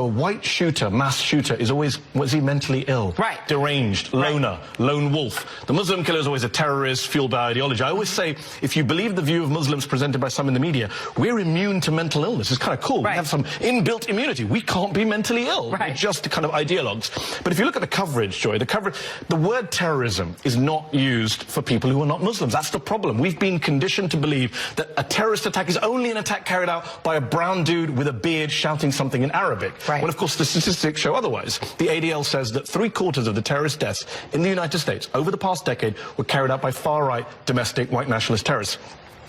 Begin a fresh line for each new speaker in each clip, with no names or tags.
the white shooter, mass shooter, is always, was he mentally ill?
Right.
Deranged, loner, lone wolf. The Muslim killer is always a terrorist fueled by ideology. I always say, if you believe the view of Muslims presented by some in the media, we're immune to mental illness. It's kind of cool.
Right.
We have some inbuilt immunity. We can't be mentally ill.
Right.
We're just kind of ideologues. But if you look at the coverage, Joy, the word terrorism is not used for people who are not Muslims. That's the problem. We've been conditioned to believe that a terrorist attack is only an attack carried out by a brown dude with a beard shouting something in Arabic.
Right.
When, of course, the statistics show otherwise. The ADL says that 3/4 of the terrorist deaths in the United States over the past decade were carried out by far-right domestic white nationalist terrorists.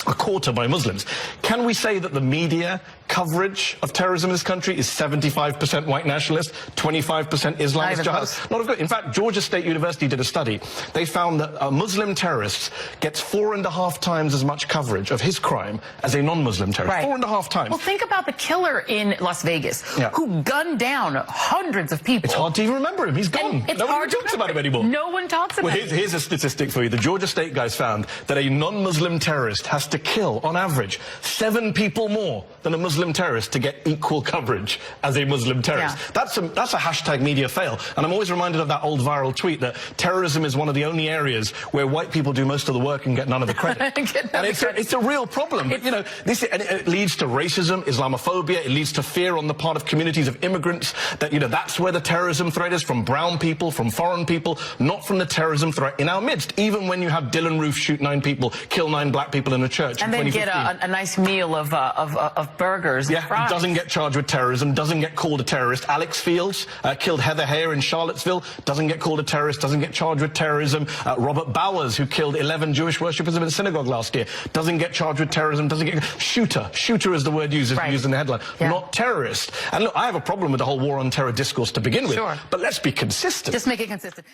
A quarter by Muslims. Can we say that the media coverage of terrorism in this country is 75% white nationalist, 25% Islamist jihadists? Not good. In fact, Georgia State University did a study. They found that a Muslim terrorist gets 4.5 times as much coverage of his crime as a non-Muslim terrorist.
Right.
4.5 times.
Well, think about the killer in Las Vegas who gunned down hundreds of people.
It's hard to even remember him. He's gone. Nobody talks about him anymore.
No one talks about him.
Here's a statistic for you. The Georgia State guys found that a non-Muslim terrorist has to kill, on average, 7 people more than a Muslim terrorist to get equal coverage as a Muslim terrorist. Yeah. That's a hashtag media fail. And I'm always reminded of that old viral tweet that terrorism is one of the only areas where white people do most of the work and get none of the credit. And it's a real problem. But, you know, it leads to racism, Islamophobia. It leads to fear on the part of communities of immigrants that, you know, that's where the terrorism threat is, from brown people, from foreign people, not from the terrorism threat in our midst. Even when you have Dylan Roof shoot 9 people, kill 9 black people in a church.
And then get a nice meal of burgers and fries.
Doesn't get charged with terrorism, doesn't get called a terrorist. Alex Fields killed Heather Heyer in Charlottesville, doesn't get called a terrorist, doesn't get charged with terrorism. Robert Bowers, who killed 11 Jewish worshippers in a synagogue last year, doesn't get charged with terrorism, doesn't get... Shooter is the word used in the headline, not terrorist. And look, I have a problem with the whole war on terror discourse to begin with, but let's be consistent.
Just make it consistent.